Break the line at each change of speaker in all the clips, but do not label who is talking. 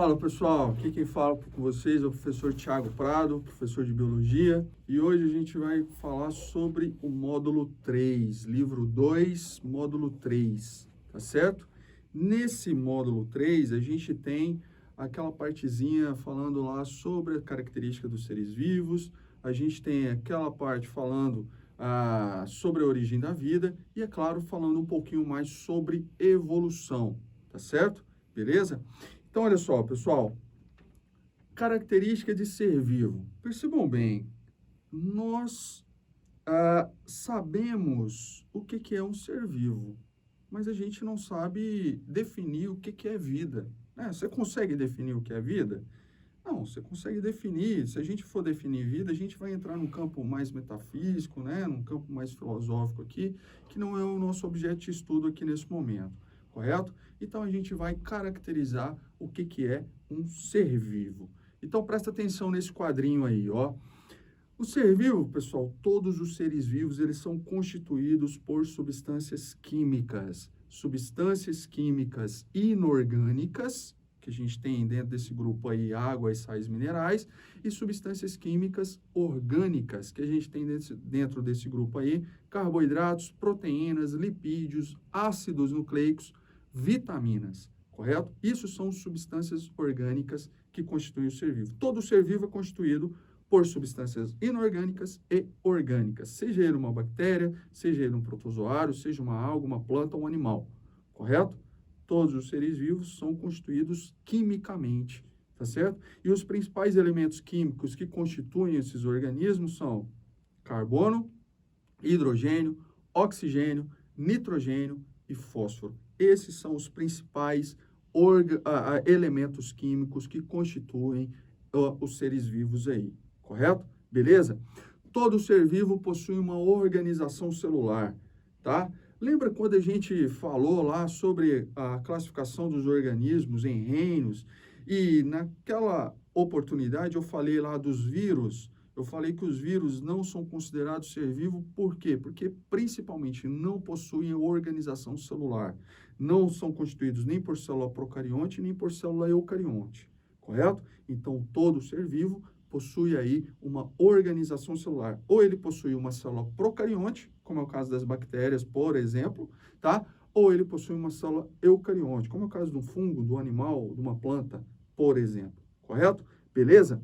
Fala pessoal, aqui quem fala com vocês é o professor Thiago Prado, professor de Biologia, e hoje a gente vai falar sobre o módulo 3, livro 2, módulo 3, tá certo? Nesse módulo 3 a gente tem aquela partezinha falando lá sobre a característica dos seres vivos, a gente tem aquela parte falando sobre a origem da vida e, é claro, falando um pouquinho mais sobre evolução, tá certo? Beleza? Então, olha só, pessoal, característica de ser vivo. Percebam bem, nós sabemos o que é um ser vivo, mas a gente não sabe definir o que é vida. Né? Você consegue definir o que é vida? Não, você consegue definir. Se a gente for definir vida, a gente vai entrar num campo mais metafísico, né? Num campo mais filosófico aqui, que não é o nosso objeto de estudo aqui nesse momento, correto? Então, a gente vai caracterizar o que é um ser vivo. Então, presta atenção nesse quadrinho aí, ó. O ser vivo, pessoal, todos os seres vivos, eles são constituídos por substâncias químicas inorgânicas, que a gente tem dentro desse grupo aí, água e sais minerais, e substâncias químicas orgânicas, que a gente tem dentro desse grupo aí, carboidratos, proteínas, lipídios, ácidos nucleicos, vitaminas, correto? Isso são substâncias orgânicas que constituem o ser vivo. Todo ser vivo é constituído por substâncias inorgânicas e orgânicas, seja ele uma bactéria, seja ele um protozoário, seja uma alga, uma planta ou um animal, correto? Todos os seres vivos são constituídos quimicamente, tá certo? E os principais elementos químicos que constituem esses organismos são carbono, hidrogênio, oxigênio, nitrogênio e fósforo. Esses são os principais elementos químicos que constituem os seres vivos aí, correto? Beleza? Todo ser vivo possui uma organização celular, tá? Lembra quando a gente falou lá sobre a classificação dos organismos em reinos? E naquela oportunidade eu falei lá dos vírus. Eu falei que os vírus não são considerados ser vivo, por quê? Porque principalmente não possuem organização celular. Não são constituídos nem por célula procarionte, nem por célula eucarionte, correto? Então, todo ser vivo possui aí uma organização celular. Ou ele possui uma célula procarionte, como é o caso das bactérias, por exemplo, tá? Ou ele possui uma célula eucarionte, como é o caso de um fungo, do animal, de uma planta, por exemplo, correto? Beleza?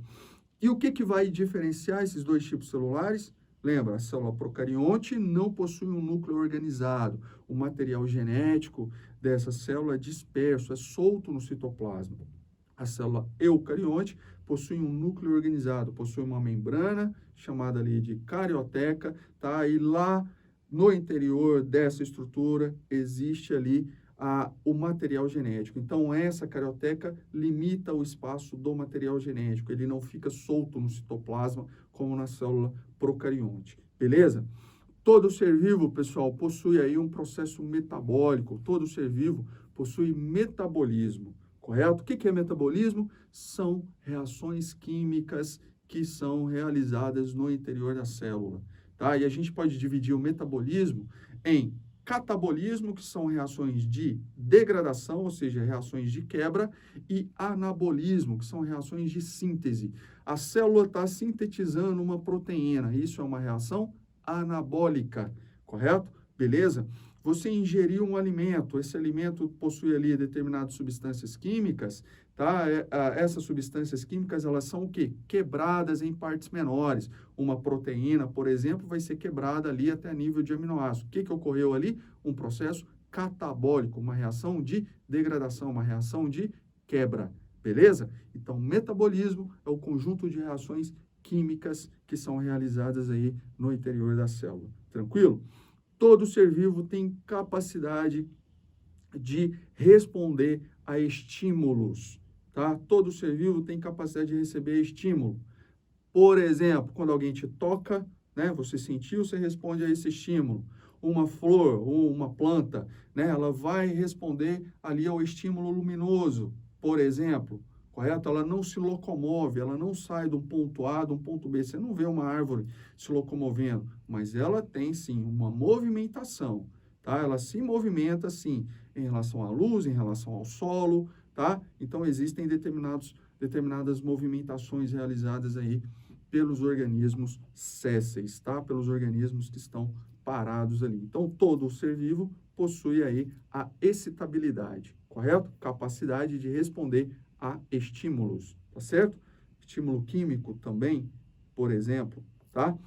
E o que vai diferenciar esses dois tipos celulares? Lembra, a célula procarionte não possui um núcleo organizado. O material genético dessa célula é disperso, é solto no citoplasma. A célula eucarionte possui um núcleo organizado, possui uma membrana, chamada ali de carioteca, tá? E lá no interior dessa estrutura existe ali o material genético. Então, essa carioteca limita o espaço do material genético, ele não fica solto no citoplasma como na célula procarionte, beleza? Todo ser vivo, pessoal, possui aí um processo metabólico, todo ser vivo possui metabolismo, correto? O que é metabolismo? São reações químicas que são realizadas no interior da célula, tá? E a gente pode dividir o metabolismo em catabolismo, que são reações de degradação, ou seja, reações de quebra, e anabolismo, que são reações de síntese. A célula está sintetizando uma proteína, isso é uma reação anabólica, correto? Beleza? Você ingeriu um alimento, esse alimento possui ali determinadas substâncias químicas, tá? Essas substâncias químicas, elas são o quê? Quebradas em partes menores. Uma proteína, por exemplo, vai ser quebrada ali até nível de aminoácido. O que ocorreu ali? Um processo catabólico, uma reação de degradação, uma reação de quebra, beleza? Então, metabolismo é o conjunto de reações químicas que são realizadas aí no interior da célula, tranquilo? Todo ser vivo tem capacidade de responder a estímulos, tá? Todo ser vivo tem capacidade de receber estímulo. Por exemplo, quando alguém te toca, né, você sentiu, você responde a esse estímulo. Uma flor ou uma planta, né, ela vai responder ali ao estímulo luminoso, por exemplo, correto? Ela não se locomove, ela não sai de um ponto A, de um ponto B. Você não vê uma árvore se locomovendo, mas ela tem sim uma movimentação, tá? Ela se movimenta sim em relação à luz, em relação ao solo, tá? Então, existem determinadas movimentações realizadas aí pelos organismos sésseis, tá? Pelos organismos que estão parados ali. Então, todo ser vivo possui aí a excitabilidade, correto? Capacidade de responder a estímulos, tá certo? Estímulo químico também, por exemplo, tá?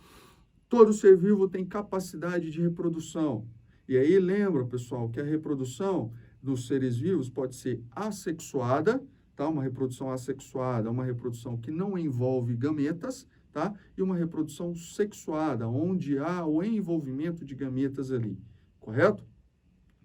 Todo ser vivo tem capacidade de reprodução. E aí, lembra, pessoal, que a reprodução dos seres vivos pode ser assexuada, tá? Uma reprodução assexuada, uma reprodução que não envolve gametas, tá? E uma reprodução sexuada, onde há o envolvimento de gametas ali, correto?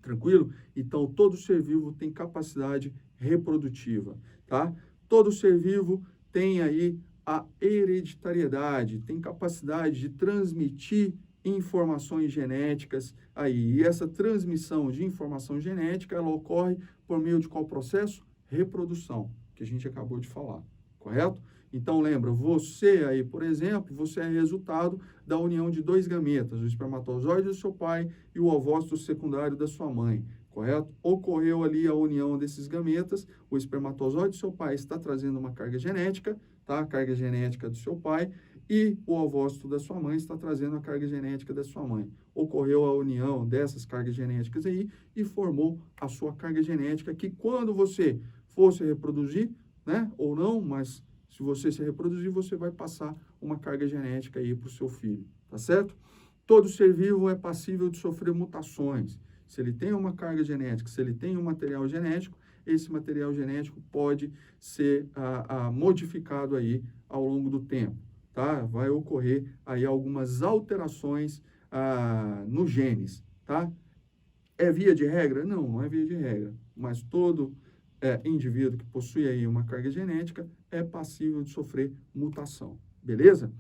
Tranquilo? Então, todo ser vivo tem capacidade reprodutiva, tá? Todo ser vivo tem aí a hereditariedade, tem capacidade de transmitir informações genéticas aí. E essa transmissão de informação genética, ela ocorre por meio de qual processo? Reprodução, que a gente acabou de falar, correto? Então, lembra, você aí, por exemplo, você é resultado da união de dois gametas, o espermatozoide do seu pai e o ovócito secundário da sua mãe, correto? Ocorreu ali a união desses gametas, o espermatozoide do seu pai está trazendo uma carga genética, tá? A carga genética do seu pai, e o ovócito da sua mãe está trazendo a carga genética da sua mãe. Ocorreu a união dessas cargas genéticas aí e formou a sua carga genética que quando você fosse reproduzir, né, ou não, mas se você se reproduzir, você vai passar uma carga genética aí para o seu filho, tá certo? Todo ser vivo é passível de sofrer mutações. Se ele tem uma carga genética, se ele tem um material genético, esse material genético pode ser modificado aí ao longo do tempo, tá? Vai ocorrer aí algumas alterações nos genes, tá? É via de regra? Não, não é via de regra, mas todo indivíduo que possui aí uma carga genética é passível de sofrer mutação, beleza?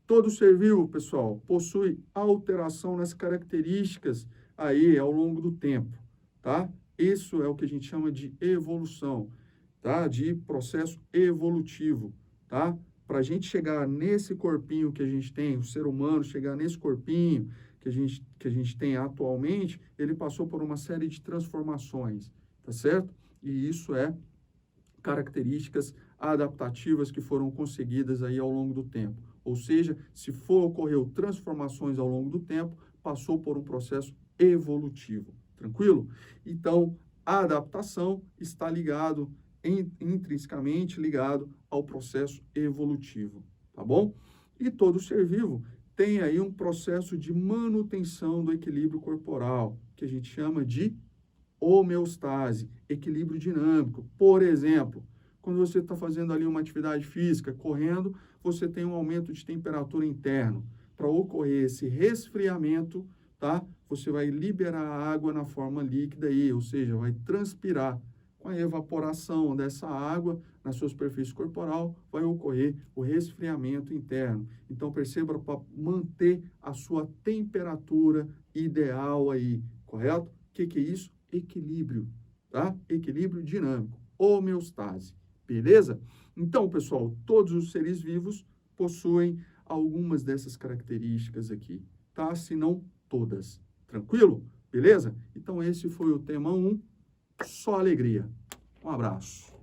Todo ser vivo, pessoal, possui alteração nas características aí ao longo do tempo, tá? Isso é o que a gente chama de evolução, tá? De processo evolutivo, tá? Para a gente chegar nesse corpinho que a gente tem, o ser humano chegar nesse corpinho que a gente tem atualmente, ele passou por uma série de transformações, tá certo? E isso é características adaptativas que foram conseguidas aí ao longo do tempo. Ou seja, se ocorreu transformações ao longo do tempo, passou por um processo evolutivo. Tranquilo? Então, a adaptação está intrinsecamente ligado ao processo evolutivo, tá bom? E todo ser vivo tem aí um processo de manutenção do equilíbrio corporal, que a gente chama de homeostase, equilíbrio dinâmico. Por exemplo, quando você está fazendo ali uma atividade física, correndo, você tem um aumento de temperatura interno. Para ocorrer esse resfriamento, tá? Você vai liberar a água na forma líquida aí, ou seja, vai transpirar. Com a evaporação dessa água na sua superfície corporal, vai ocorrer o resfriamento interno. Então, perceba para manter a sua temperatura ideal aí, correto? O que é isso? Equilíbrio, tá? Equilíbrio dinâmico, homeostase, beleza? Então, pessoal, todos os seres vivos possuem algumas dessas características aqui, tá? Se não todas, tranquilo? Beleza? Então, esse foi o tema 1, só alegria. Um abraço.